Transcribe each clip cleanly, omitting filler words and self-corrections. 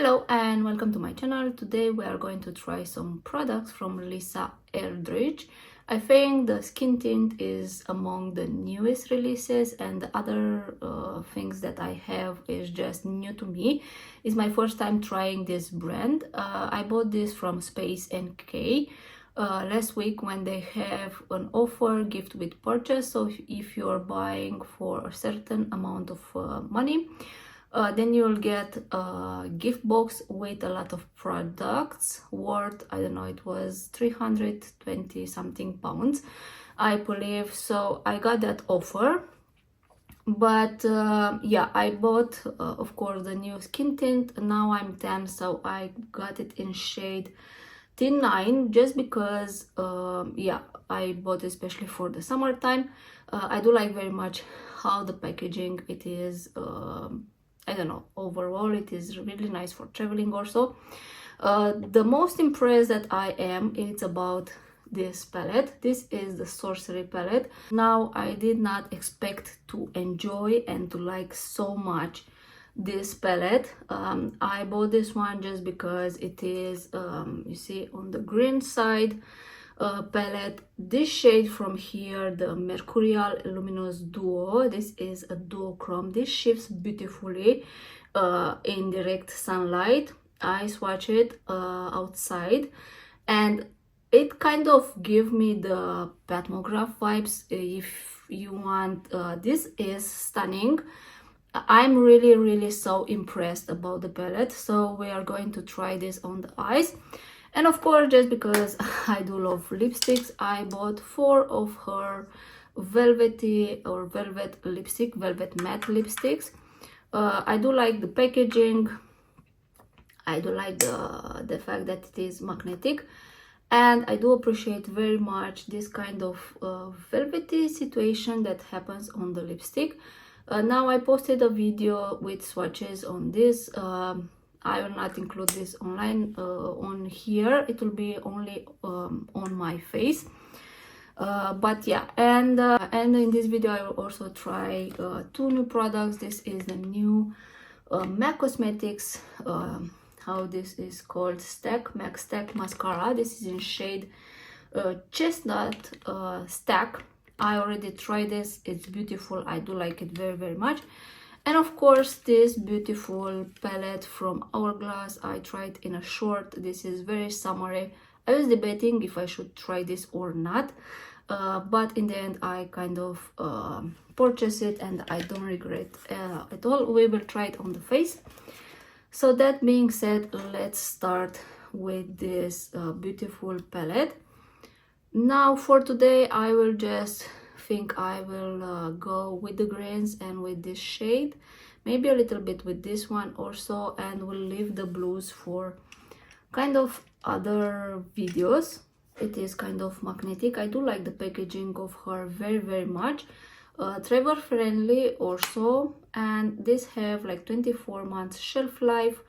Hello and welcome to my channel. Today we are going to try some products from Eldridge. I think the skin tint is among the newest releases, and the other things that I have is just new to me. It's my first time trying this brand. I bought this from Space NK last week when they have an offer gift with purchase. So if you're buying for a certain amount of money, then you'll get a gift box with a lot of products worth, I don't know, it was 320 something pounds, I believe. So I got that offer, but yeah, I bought of course the new skin tint. Now I'm tan, so I got it in shade tint 9 just because yeah, I bought it especially for the summertime. I do like very much how the packaging it is. I don't know, overall it is really nice for traveling also. The most impressed that I am is about this palette. This is the Sorcery palette. Now I did not expect to enjoy and to like so much this palette. I bought this one just because it is you see on the green side palette. This shade from here, the Mercurial Luminous Duo, this is a duochrome. This shifts beautifully in direct sunlight. I swatch it outside and it kind of give me the Patmograph vibes. If you want, this is stunning. I'm really so impressed about the palette, so we are going to try this on the eyes. And of course, just because I do love lipsticks, I bought 4 of her velvety or velvet lipstick, velvet matte lipsticks. I do like the packaging. I do like the fact that it is magnetic, and I do appreciate very much this kind of velvety situation that happens on the lipstick. Now I posted a video with swatches on this. I will not include this online on here. It will be only on my face. But yeah, and in this video I will also try 2 new products. This is the new MAC Cosmetics, how this is called, Stack, MAC Stack mascara. This is in shade Chestnut Stack. I already tried this. It's beautiful. I do like it very much. And of course, this beautiful palette from Hourglass. I tried in a short. This is very summery. I was debating if I should try this or not, but in the end I kind of purchased it and I don't regret at all. We will try it on the face. So that being said, let's start with this beautiful palette. Now for today I will just think I will go with the greens and with this shade, maybe a little bit with this one also, and we'll leave the blues for kind of other videos. It is kind of magnetic. I do like the packaging of her very much. Travel friendly also, and this have like 24 months shelf life,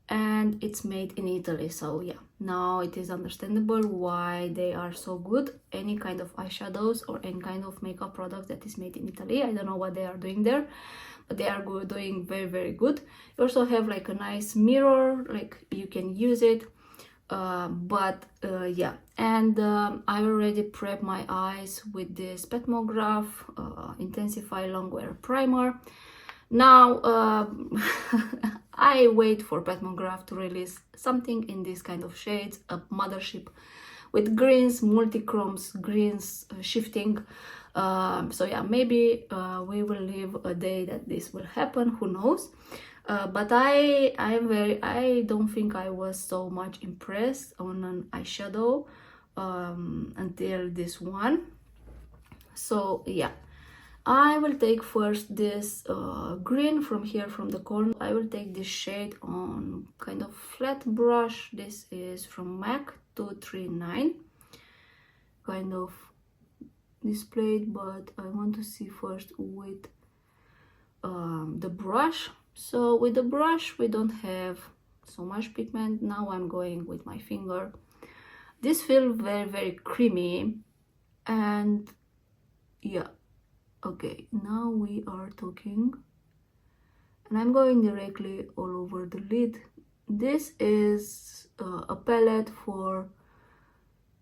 and it's made in Italy. So yeah, now it is understandable why they are so good. Any kind of eyeshadows or any kind of makeup product that is made in Italy, I don't know what they are doing there, but they are doing very good. You also have like a nice mirror, like you can use it. Yeah, and I already prepped my eyes with this Patmograph Intensify Longwear Primer. Now I wait for Patmograph to release something in this kind of shades, a mothership with greens, multichromes, greens shifting. So yeah, maybe we will live a day that this will happen, who knows. But I don't think I was so much impressed on an eyeshadow until this one. So yeah, I will take first this green from here from the corner. I will take this shade on kind of flat brush. This is from MAC 239, kind of displayed, but I want to see first with the brush. So with the brush we don't have so much pigment. Now I'm going with my finger. This feels very creamy, and yeah, okay, now we are talking, and I'm going directly all over the lid. This is a palette for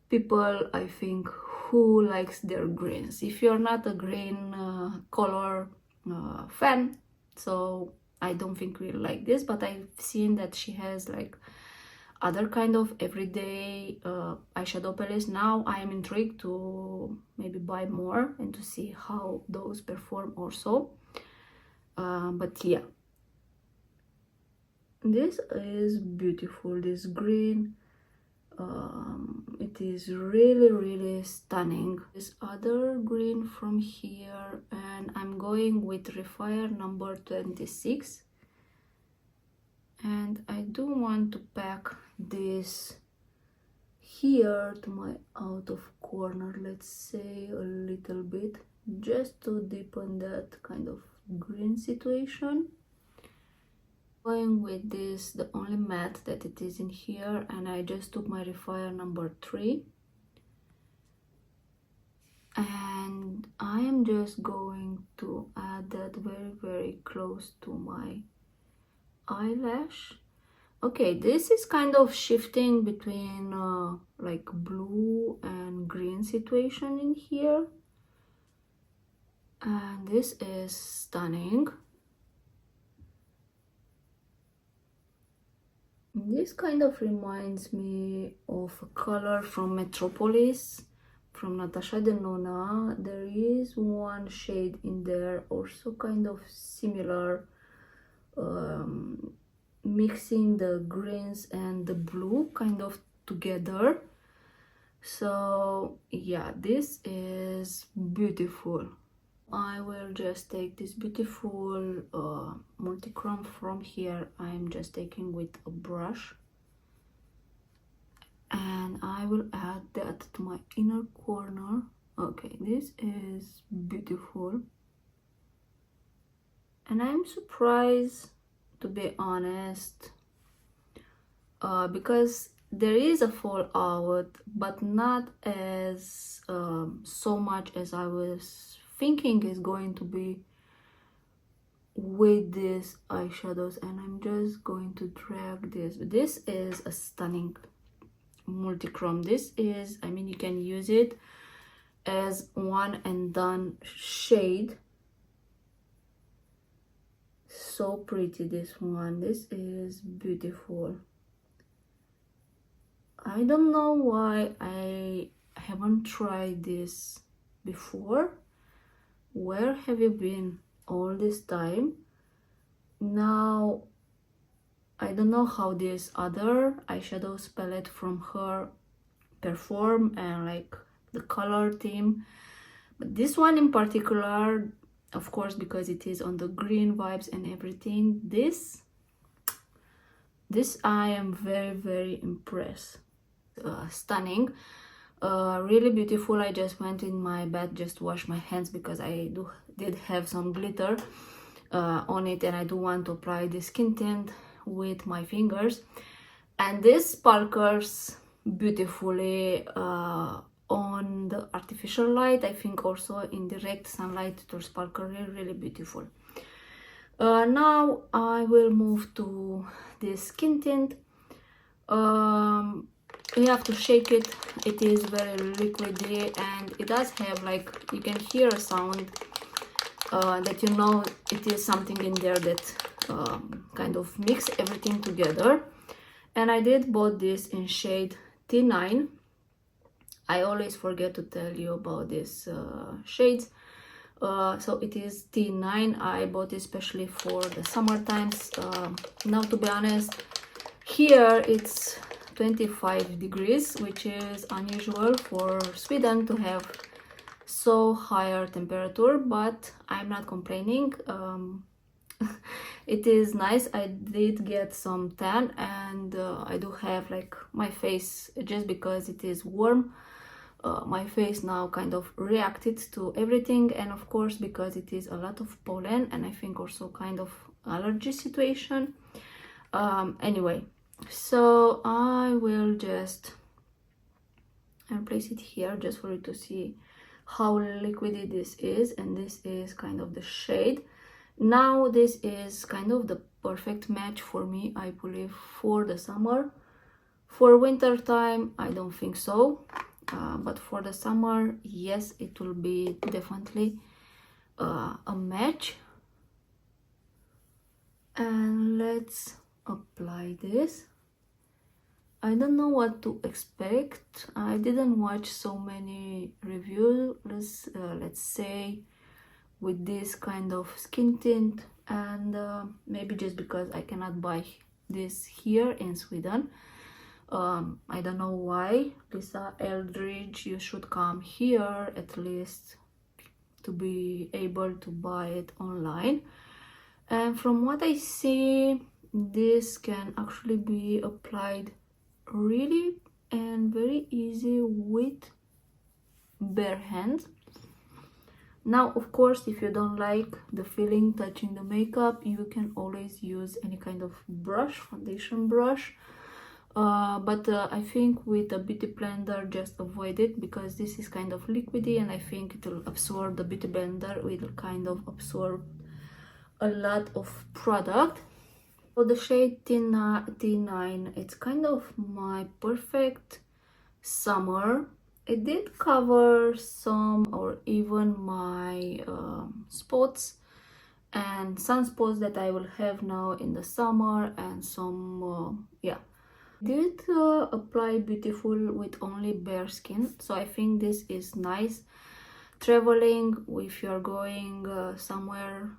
people, I think, who likes their greens. If you're not a green color fan, so I don't think we'll like this, but I've seen that she has like other kind of everyday eyeshadow palettes. Now I am intrigued to maybe buy more and to see how those perform also. But yeah, this is beautiful, this green. It is really stunning. This other green from here, and I'm going with Refire number 26, and I do want to pack this here to my out of corner, let's say a little bit, just to deepen that kind of green situation. Going with this, the only matte that it is in here, and I just took my Refire number 3, and I am just going to add that very close to my eyelash. Okay, this is kind of shifting between like blue and green situation in here, and this is stunning. This kind of reminds me of a color from Metropolis, from Natasha Denona. There is one shade in there, also kind of similar, mixing the greens and the blue kind of together. So yeah, this is beautiful. I will just take this beautiful multi-chrome from here. I'm just taking with a brush, and I will add that to my inner corner. Okay, this is beautiful, and I'm surprised, to be honest, because there is a fallout, but not as so much as I was thinking is going to be with these eyeshadows. And I'm just going to drag this. This is a stunning multi-chrome. This is, I mean, you can use it as one and done shade. So pretty, this one. This is beautiful. I don't know why I haven't tried this before. Where have you been all this time? Now, I don't know how this other eyeshadows palette from her perform and like the color theme, but this one in particular, of course, because it is on the green vibes and everything, this I am very impressed. Stunning, really beautiful. I just went in my bed just to wash my hands because I did have some glitter on it, and I do want to apply the skin tint with my fingers, and this sparkles beautifully on the artificial light. I think also in direct sunlight it will sparkle really beautiful. Now I will move to this skin tint. You have to shake it. It is very liquidy, and it does have, like, you can hear a sound that you know it is something in there that kind of mix everything together. And I did bought this in shade T9. I always forget to tell you about these shades. So it is T9. I bought it especially for the summer times. Now, to be honest, here it's 25 degrees, which is unusual for Sweden to have so higher temperature, but I'm not complaining. It is nice. I did get some tan, and I do have, like, my face, just because it is warm, my face now kind of reacted to everything, and of course because it is a lot of pollen, and I think also kind of allergy situation. Anyway, so I will just place it here just for you to see how liquidy this is, and this is kind of the shade. Now this is kind of the perfect match for me, I believe, for the summer. For winter time, I don't think so, but for the summer, yes, it will be definitely a match. And let's apply this. I don't know what to expect. I didn't watch so many reviews, let's say, with this kind of skin tint, and maybe just because I cannot buy this here in Sweden. I don't know why. Lisa Eldridge, you should come here at least to be able to buy it online. And from what I see, this can actually be applied really and very easy with bare hands. Now, of course, if you don't like the feeling touching the makeup, you can always use any kind of brush, foundation brush. But I think with a beauty blender, just avoid it, because this is kind of liquidy, and I think it will absorb, the beauty blender will kind of absorb a lot of product. For the shade T9, it's kind of my perfect summer. It did cover some or even my spots and sunspots that I will have now in the summer, and some yeah, did apply beautiful with only bare skin. So I think this is nice traveling, if you're going somewhere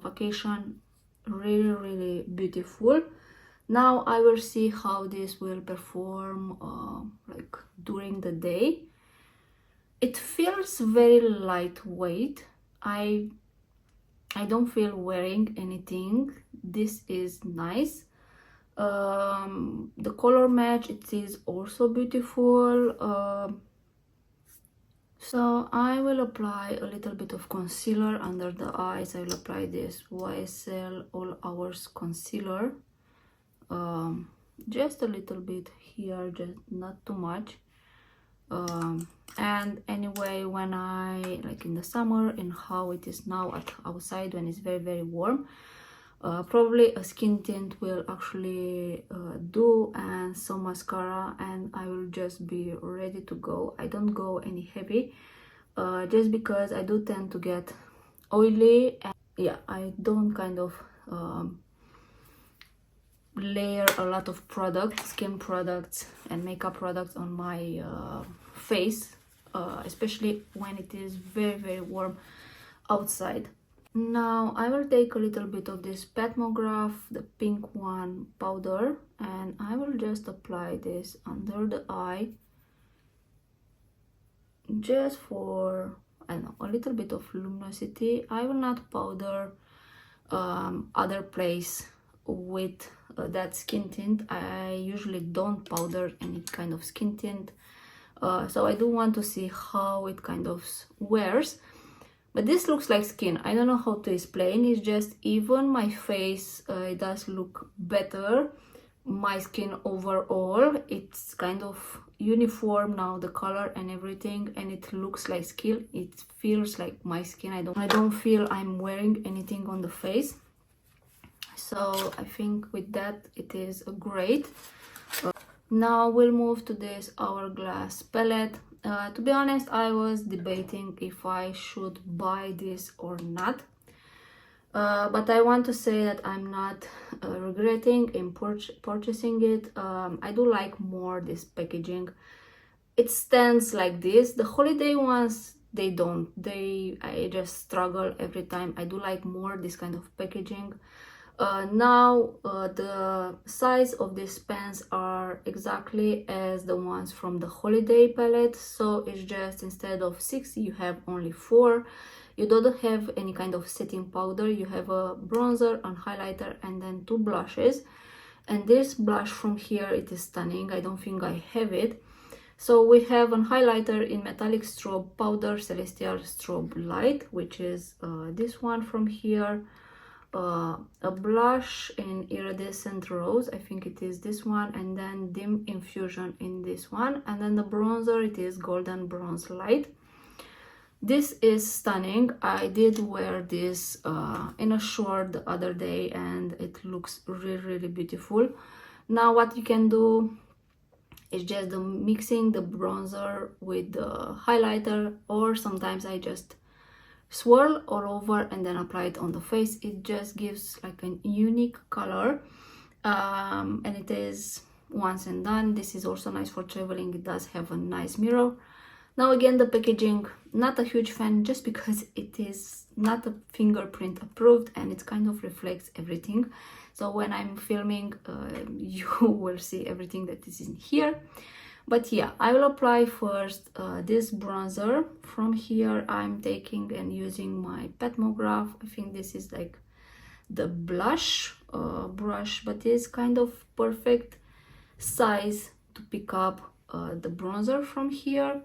vacation, really beautiful. Now I will see how this will perform like during the day. It feels very lightweight. I don't feel wearing anything. This is nice. The color match, it is also beautiful. So I will apply a little bit of concealer under the eyes. I will apply this YSL All Hours concealer. Just a little bit here, just not too much. And anyway, when I, like in the summer and how it is now outside when it's very warm, probably a skin tint will actually do, and some mascara, and I will just be ready to go. I don't go any heavy, just because I do tend to get oily, and yeah, I don't kind of layer a lot of products, skin products and makeup products on my face, especially when it is very warm outside. Now I will take a little bit of this Patmograph, the pink one, powder, and I will just apply this under the eye, just for, I don't know, a little bit of luminosity. I will not powder other place with that skin tint. I usually don't powder any kind of skin tint, so I do want to see how it kind of wears. But this looks like skin. I don't know how to explain. It's just even my face, it does look better. My skin overall, it's kind of uniform now, the color and everything, and it looks like skin. It feels like my skin. I don't feel I'm wearing anything on the face. So I think with that it is great. Now we'll move to this Hourglass palette. To be honest, I was debating if I should buy this or not, but I want to say that I'm not regretting in purchasing it. I do like more this packaging. It stands like this. The holiday ones, they don't. I just struggle every time. I do like more this kind of packaging. Now the size of these pens are exactly as the ones from the holiday palette, so it's just instead of 6 you have only 4. You don't have any kind of setting powder. You have a bronzer and highlighter and then 2 blushes, and this blush from here, it is stunning. I don't think I have it. So we have a highlighter in metallic strobe powder, celestial strobe light, which is this one from here. A blush in iridescent rose, I think it is this one, and then dim infusion in this one, and then the bronzer, it is golden bronze light. This is stunning. I did wear this in a short the other day and it looks really beautiful. Now what you can do is just mixing the bronzer with the highlighter, or sometimes I just swirl all over and then apply it on the face. It just gives like a unique color, and it is once and done. This is also nice for traveling. It does have a nice mirror. Now again, the packaging, not a huge fan, just because it is not a fingerprint approved and it kind of reflects everything. So when I'm filming, you will see everything that is in here. But yeah, I will apply first this bronzer. From here I'm taking and using my Petmograph. I think this is like the blush brush, but it's kind of perfect size to pick up the bronzer from here.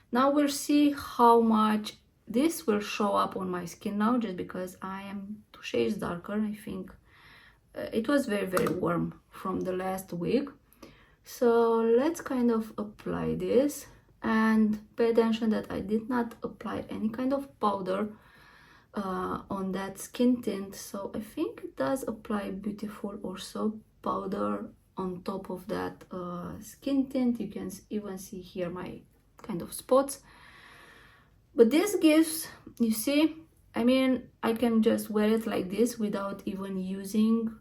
Now we'll see how much this will show up on my skin now, just because I am 2 shades darker. I think it was very warm from the last week. So let's kind of apply this, and pay attention that I did not apply any kind of powder on that skin tint. So I think it does apply beautiful also powder on top of that skin tint. You can even see here my kind of spots. But this gives, you see, I mean, I can just wear it like this without even using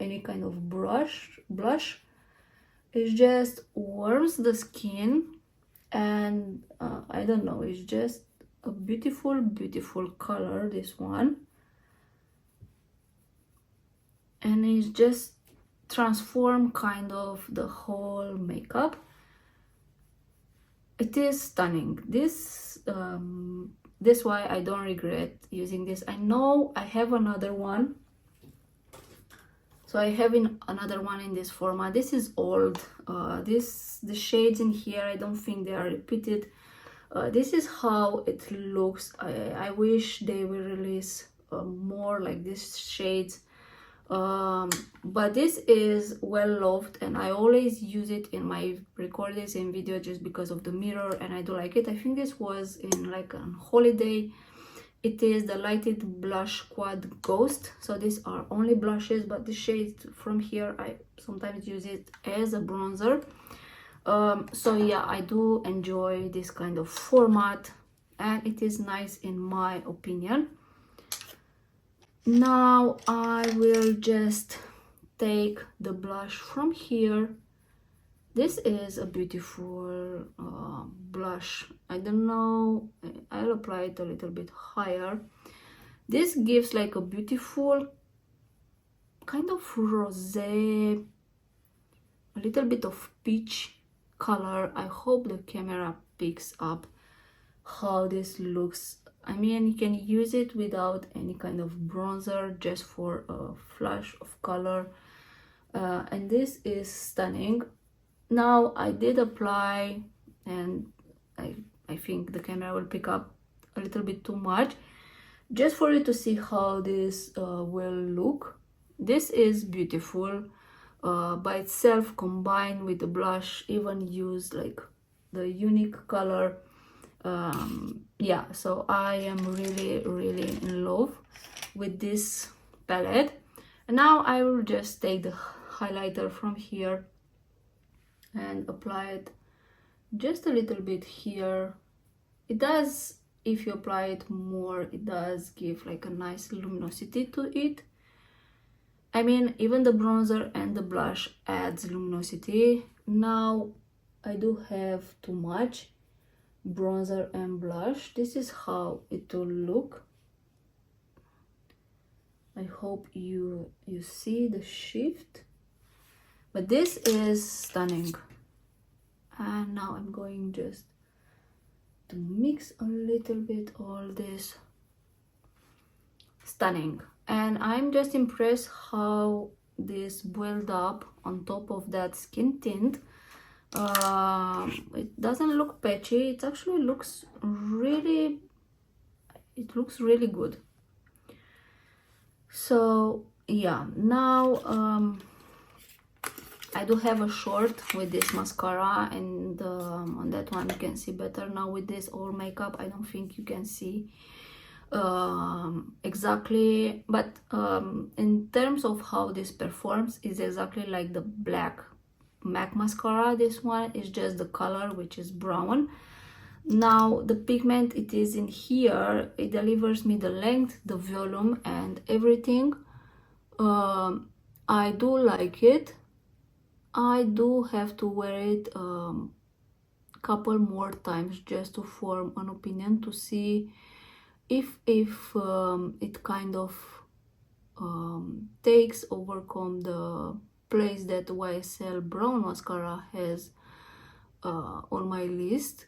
any kind of blush. It just warms the skin, and I don't know, it's just a beautiful color, this one, and it's just transform kind of the whole makeup. It is stunning. This why I don't regret using this. I know I have another one. So I have another one in this format. This is old. The shades in here, I don't think they are repeated. This is how it looks. I wish they will release more like these shades. But this is well loved, and I always use it in my recordings and video just because of the mirror, and I do like it. I think this was in like a holiday. It is the Lighted Blush Quad Ghost. So these are only blushes, but the shades from here, I sometimes use it as a bronzer. So yeah, I do enjoy this kind of format, and it is nice in my opinion. Now I will just take the blush from here. This is a beautiful blush. I don't know, I'll apply it a little bit higher. This gives like a beautiful kind of rosé, a little bit of peach color. I hope the camera picks up how this looks. I mean, you can use it without any kind of bronzer, just for a flash of color, and this is stunning. Now I did apply, and I think the camera will pick up a little bit too much, just for you to see how this will look. This is beautiful by itself, combined with the blush, even use like the unique color. Yeah, so I am really in love with this palette. And now I will just take the highlighter from here and apply it just a little bit here. It does, if you apply it more, it does give like a nice luminosity to it. I mean, even the bronzer and the blush adds luminosity. Now I do have too much bronzer and blush. This is how it will look. I hope you see the shift. But this is stunning. And now I'm going just to mix a little bit all this. Stunning. And I'm just impressed how this build up on top of that skin tint. It doesn't look patchy. It actually looks really, it looks really good. So yeah, now I do have a short with this mascara, and on that one you can see better. Now with this all makeup, I don't think you can see exactly, but in terms of how this performs, is exactly like the black MAC mascara. This one is just the color, which is brown. Now the pigment, it is in here. It delivers me the length, the volume, and everything. I do like it. I do have to wear it couple more times just to form an opinion, to see if it kind of overcome the place that YSL brown mascara has on my list.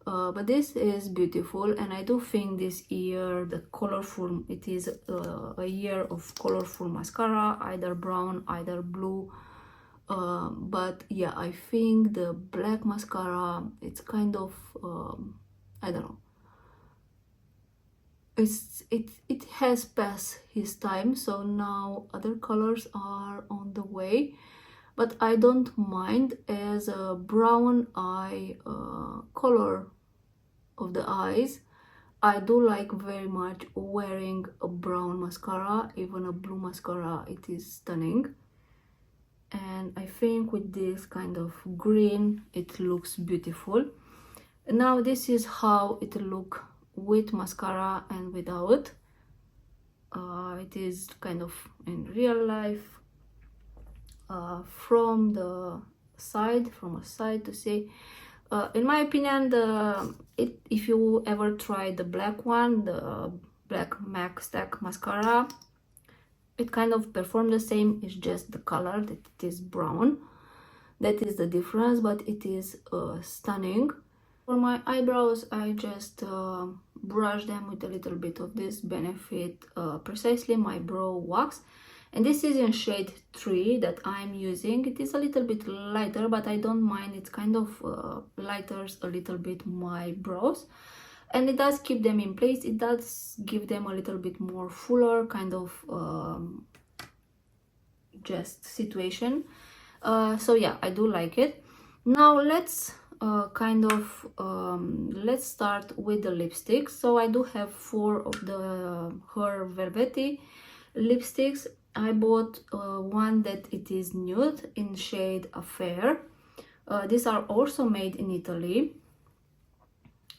But this is beautiful, and I do think this year the colorful, it is a year of colorful mascara, either brown, either blue. But yeah, I think the black mascara, it's kind of I don't know, it has passed his time, so now other colors are on the way. But I don't mind, as a brown eye color of the eyes, I do like very much wearing a brown mascara. Even a blue mascara, it is stunning. And I think with this kind of green, it looks beautiful. Now this is how it look with mascara and without. It is kind of in real life, from a side to see. In my opinion, if you ever try the black one, the black MAC Stack mascara, it kind of performs the same. It's just the color that it is brown. That is the difference, but it is stunning. For my eyebrows, I just brush them with a little bit of this Benefit Precisely My Brow Wax. And this is in shade 3 that I'm using. It is a little bit lighter, but I don't mind. It kind of lightens a little bit my brows. And it does keep them in place. It does give them a little bit more fuller kind of just situation. So yeah, I do like it. Now let's let's start with the lipsticks. So I do have 4 of the Her Velvety lipsticks. I bought one that it is nude in shade Affair. These are also made in Italy.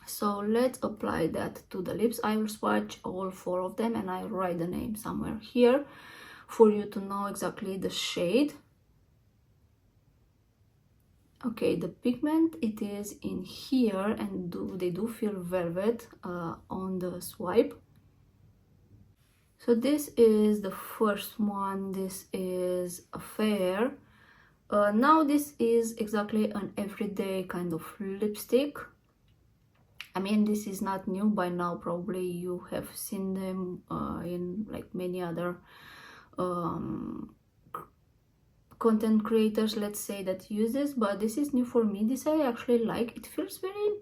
So let's apply that to the lips. I will swatch all 4 of them, and I'll write the name somewhere here for you to know exactly the shade. Okay, the pigment, it is in here, and they do feel velvet on the swipe. So this is the first one. This is Affair. Now this is exactly an everyday kind of lipstick. I mean, this is not new by now. Probably you have seen them in like many other content creators, let's say, that use this, but this is new for me. This I actually like. It feels very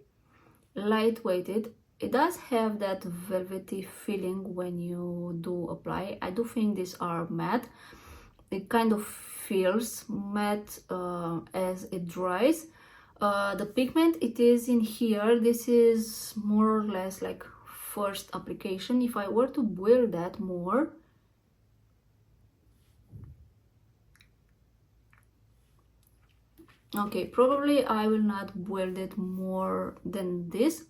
lightweighted. It does have that velvety feeling when you do apply. I do think these are matte. It kind of feels matte as it dries. The pigment, it is in here. This is more or less like first application. If I were to boil that more, okay, probably I will not boil it more than this,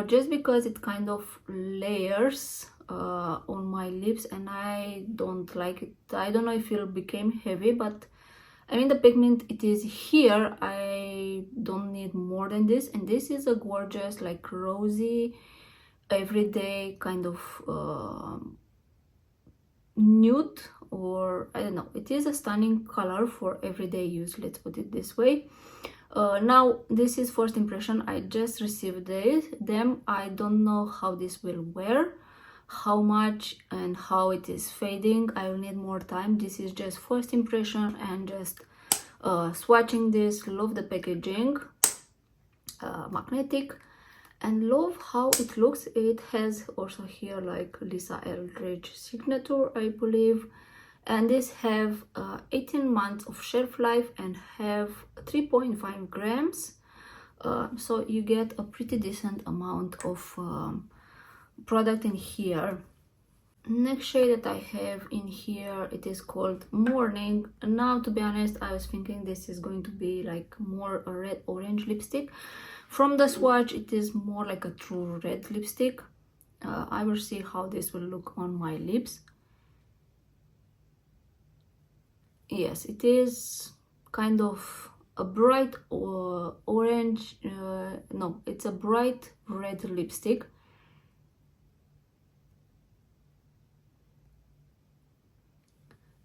just because it kind of layers on my lips, and I don't like it. I don't know if it became heavy, but I mean, the pigment, it is here. I don't need more than this. And this is a gorgeous, like rosy, everyday kind of nude, or I don't know. It is a stunning color for everyday use. Let's put it this way. Now, this is first impression. I just received them. I don't know how this will wear, how much and how it is fading. I will need more time. This is just first impression and just swatching this. Love the packaging, magnetic, and love how it looks. It has also here like Lisa Eldridge signature, I believe. and these have 18 months of shelf life and have 3.5 grams. So you get a pretty decent amount of product in here. Next shade that I have in here, it is called Morning. Now, to be honest, I was thinking this is going to be like more a red orange lipstick. From the swatch, it is more like a true red lipstick. I will see how this will look on my lips. Yes, it is kind of a bright orange, no, it's a bright red lipstick.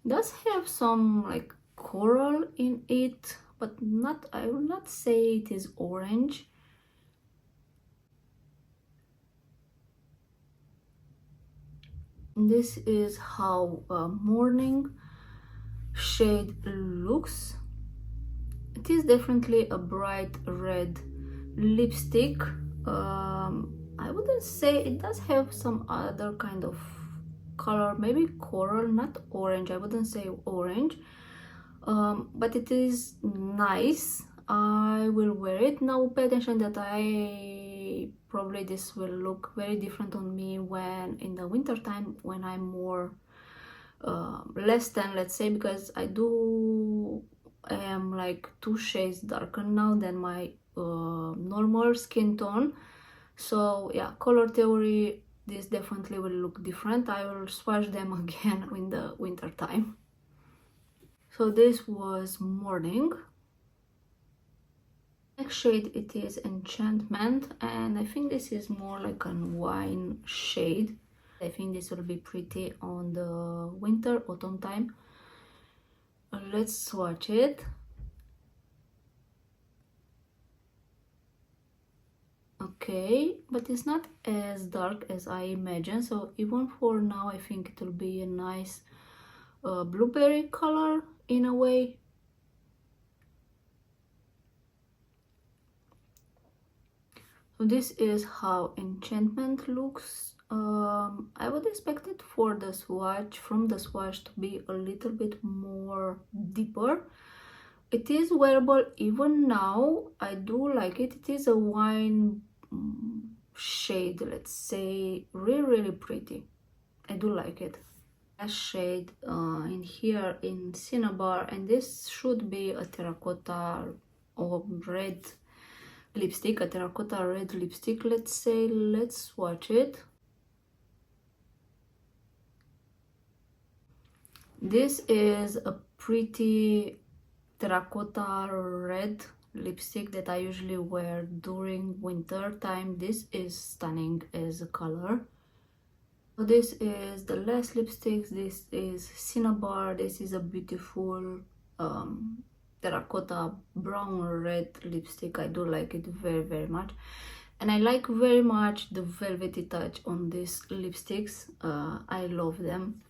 Does have some like coral in it, but not, I will not say it is orange. This is how Morning shade looks. It is definitely a bright red lipstick. I wouldn't say, it does have some other kind of color, maybe coral, not orange. I wouldn't say orange, but it is nice. I will wear it. Now pay attention that I probably this will look very different on me when in the winter time, when I'm more less tan, let's say, because I am like 2 shades darker now than my normal skin tone. So yeah, color theory, this definitely will look different. I will swatch them again in the winter time. So this was Morning. Next shade, it is Enchantment, and I think this is more like a wine shade. I think this will be pretty on the winter autumn time. Let's swatch it. Okay, but it's not as dark as I imagine, so even for now I think it will be a nice blueberry color in a way. So this is how Enchantment looks. I would expect it for the swatch, from the swatch, to be a little bit more deeper. It is wearable even now. I do like it. It is a wine shade, let's say, really pretty. I do like it. Last shade in here in Cinnabar, and this should be a terracotta or red lipstick, a terracotta red lipstick, let's say. Let's swatch it. This is a pretty terracotta red lipstick that I usually wear during winter time. This is stunning as a color. So this is the last lipsticks. This is Cinnabar. This is a beautiful terracotta brown red lipstick. I do like it very much, and I like very much the velvety touch on these lipsticks. I love them.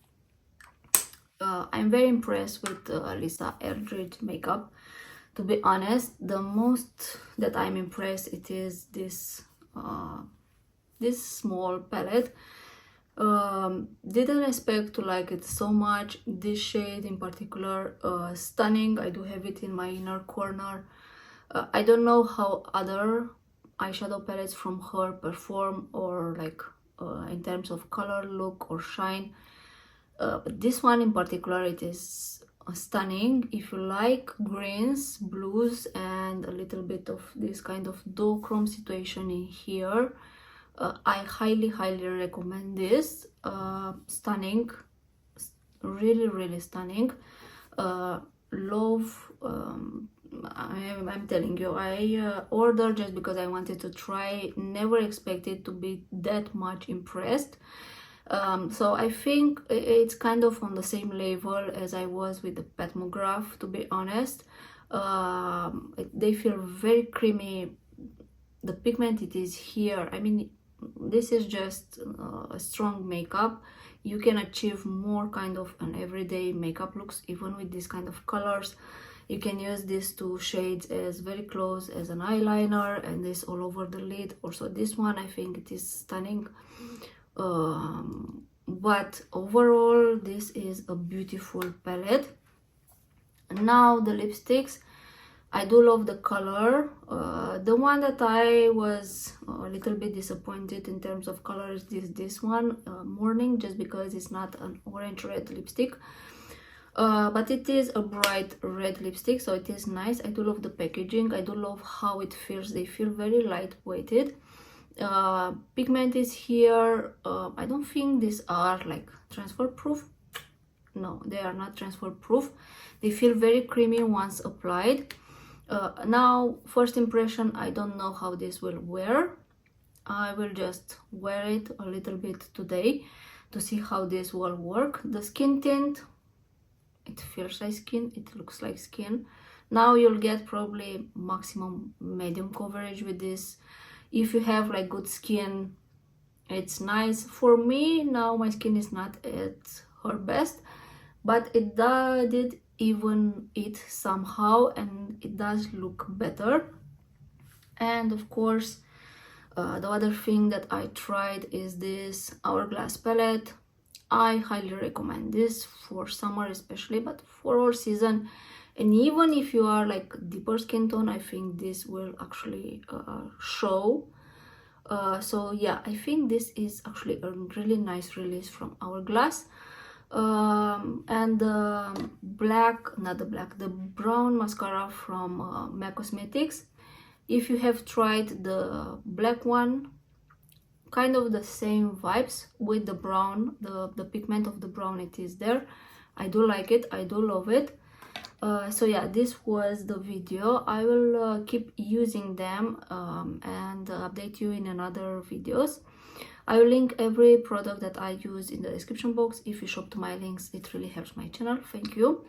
I'm very impressed with Lisa Eldridge makeup. To be honest, the most that I'm impressed, it is this this small palette. Didn't expect to like it so much. This shade in particular, stunning. I do have it in my inner corner. I don't know how other eyeshadow palettes from her perform, or like in terms of color, look, or shine. But this one in particular, it is stunning. If you like greens, blues, and a little bit of this kind of duochrome situation in here, I highly recommend this. Stunning, really stunning. Love. I'm telling you, I ordered just because I wanted to try. Never expected to be that much impressed. So I think it's kind of on the same level as I was with the Petmograph, to be honest. They feel very creamy. The pigment, it is here. I mean, this is just a strong makeup. You can achieve more kind of an everyday makeup looks even with this kind of colors. You can use these 2 shades as very close as an eyeliner, and this all over the lid. Also this one, I think it is stunning. but overall this is a beautiful palette. Now the lipsticks, I do love the color. The one that I was a little bit disappointed in terms of color is this one, Morning, just because it's not an orange red lipstick. But it is a bright red lipstick, so it is nice. I do love the packaging. I do love how it feels. They feel very lightweighted. Pigment is here. I don't think these are like transfer proof. No, they are not transfer proof. They feel very creamy once applied. Now, first impression, I don't know how this will wear. I will just wear it a little bit today to see how this will work. The skin tint, it feels like skin, it looks like skin. Now you'll get probably maximum medium coverage with this. If you have like good skin, it's nice. For me now, my skin is not at her best, but it did even it somehow, and it does look better. And of course, the other thing that I tried is this Hourglass palette. I highly recommend this for summer especially, but for all season. And even if you are like deeper skin tone, I think this will actually show. So yeah, I think this is actually a really nice release from Hourglass. And the the brown mascara from MAC Cosmetics. If you have tried the black one, kind of the same vibes with the brown, the pigment of the brown, it is there. I do like it, I do love it. So yeah, this was the video. I will keep using them and update you in another videos. I will link every product that I use in the description box. If you shop to my links, it really helps my channel. Thank you.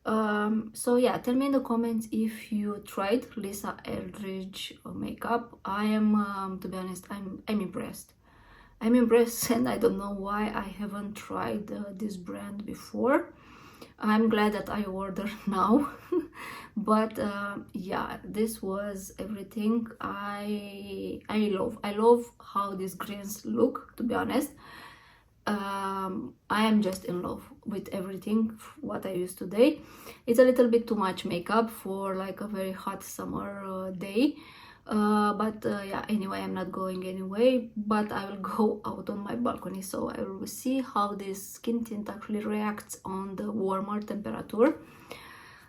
So yeah, tell me in the comments if you tried Lisa Eldridge makeup. I am, to be honest, I'm impressed. I'm impressed, and I don't know why I haven't tried this brand before. I'm glad that I ordered now. But yeah, this was everything. I love how these greens look, to be honest. I am just in love with everything what I use today. It's a little bit too much makeup for like a very hot summer day. But yeah, anyway, I'm not going anyway, but I will go out on my balcony, so I will see how this skin tint actually reacts on the warmer temperature.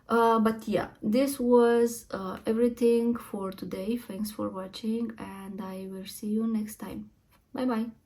But yeah, this was everything for today. Thanks for watching, and I will see you next time. Bye bye.